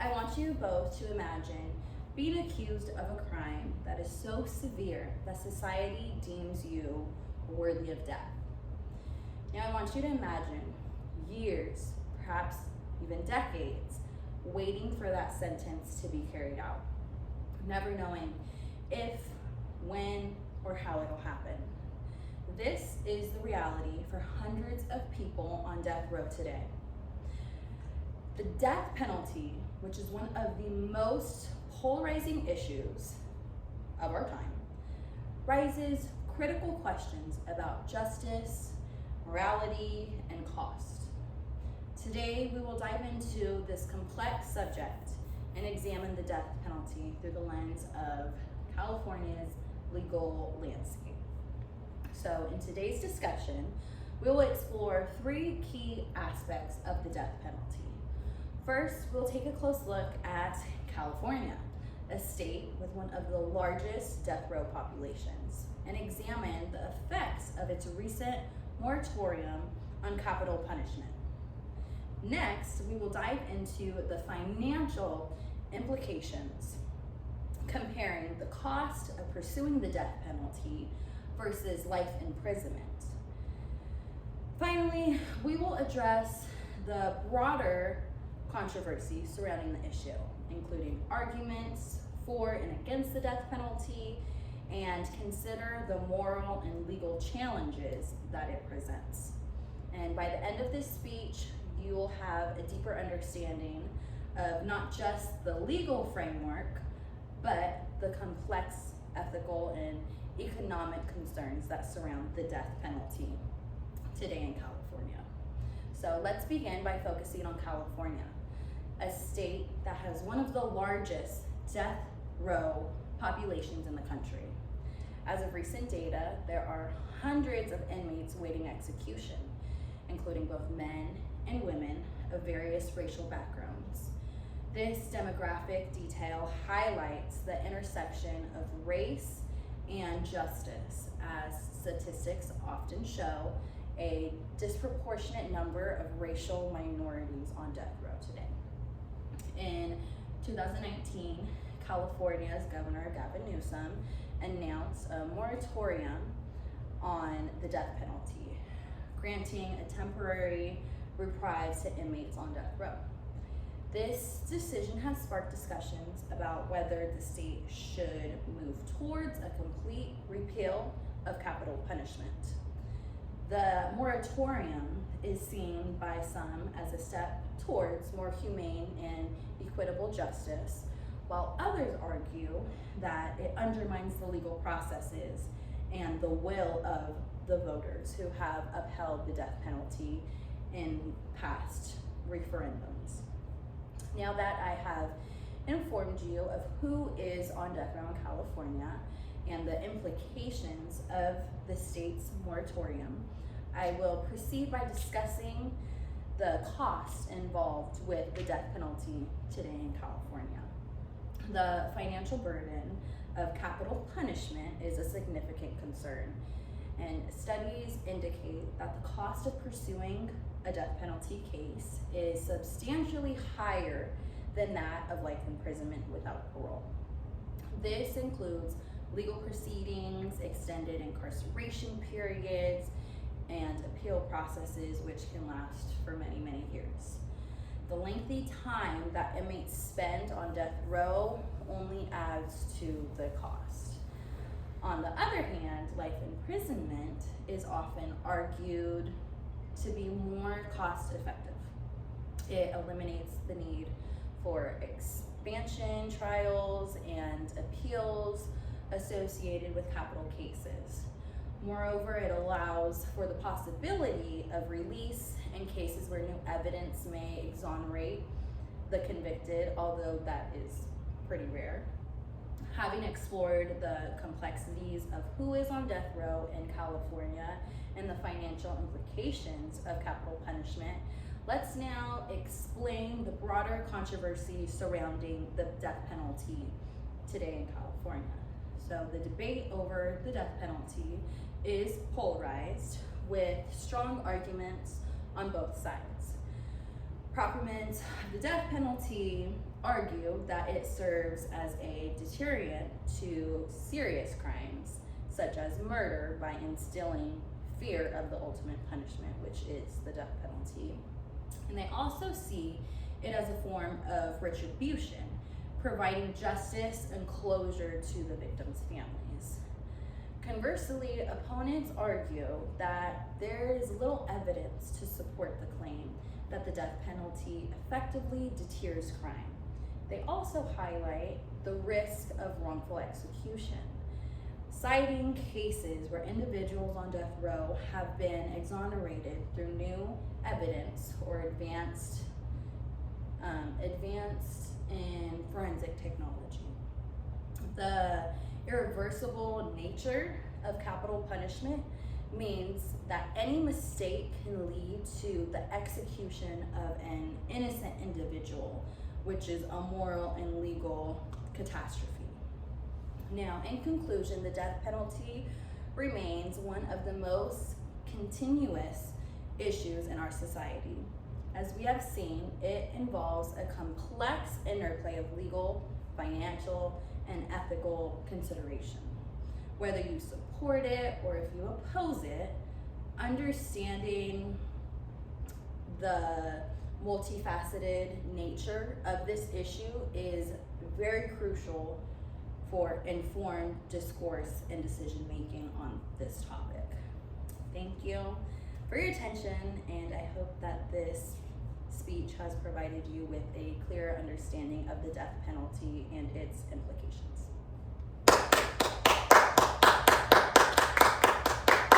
I want you both to imagine being accused of a crime that is so severe that society deems you worthy of death. Now I want you to imagine years, perhaps even decades, waiting for that sentence to be carried out, never knowing if, when, or how it'll happen. This is the reality for hundreds of people on death row today. The death penalty, which is one of the most polarizing issues of our time, raises critical questions about justice, morality, and cost. Today, we will dive into this complex subject and examine the death penalty through the lens of California's legal landscape. So in today's discussion, we will explore three key aspects of the death penalty. First, we'll take a close look at California, a state with one of the largest death row populations, and examine the effects of its recent moratorium on capital punishment. Next, we will dive into the financial implications, comparing the cost of pursuing the death penalty versus life imprisonment. Finally, we will address the broader controversy surrounding the issue, including arguments for and against the death penalty, and consider the moral and legal challenges that it presents. And by the end of this speech, you will have a deeper understanding of not just the legal framework, but the complex ethical and economic concerns that surround the death penalty today in California. So let's begin by focusing on California, a state that has one of the largest death row populations in the country. As of recent data, there are hundreds of inmates awaiting execution, including both men and women of various racial backgrounds. This demographic detail highlights the intersection of race and justice, as statistics often show a disproportionate number of racial minorities on death row today. In 2019, California's Governor Gavin Newsom announced a moratorium on the death penalty, granting a temporary reprieve to inmates on death row. This decision has sparked discussions about whether the state should move towards a complete repeal of capital punishment. The moratorium is seen by some as a step towards more humane and equitable justice, while others argue that it undermines the legal processes and the will of the voters who have upheld the death penalty in past referendums. Now that I have informed you of who is on death row in California and the implications of the state's moratorium, I will proceed by discussing the cost involved with the death penalty today in California. The financial burden of capital punishment is a significant concern, and studies indicate that the cost of pursuing a death penalty case is substantially higher than that of life imprisonment without parole. This includes legal proceedings, extended incarceration periods, and appeal processes which can last for many, many years. The lengthy time that inmates spend on death row only adds to the cost. On the other hand, life imprisonment is often argued to be more cost effective. It eliminates the need for expansion trials and appeals associated with capital cases. Moreover, it allows for the possibility of release in cases where new evidence may exonerate the convicted, although that is pretty rare. Having explored the complexities of who is on death row in California and the financial implications of capital punishment, let's now explain the broader controversy surrounding the death penalty today in California. So the debate over the death penalty is polarized with strong arguments on both sides. Proponents of the death penalty argue that it serves as a deterrent to serious crimes, such as murder, by instilling fear of the ultimate punishment, which is the death penalty. And they also see it as a form of retribution, providing justice and closure to the victims' families. Conversely, opponents argue that there is little evidence to support the claim that the death penalty effectively deters crime. They also highlight the risk of wrongful execution, citing cases where individuals on death row have been exonerated through new evidence or advanced in forensic technology. The irreversible nature of capital punishment means that any mistake can lead to the execution of an innocent individual, which is a moral and legal catastrophe. Now, in conclusion, the death penalty remains one of the most continuous issues in our society. As we have seen, it involves a complex interplay of legal, financial, and ethical consideration. Whether you support it or if you oppose it, understanding the multifaceted nature of this issue is very crucial for informed discourse and decision making on this topic. Thank you for your attention, and I hope that this speech has provided you with a clearer understanding of the death penalty and its implications.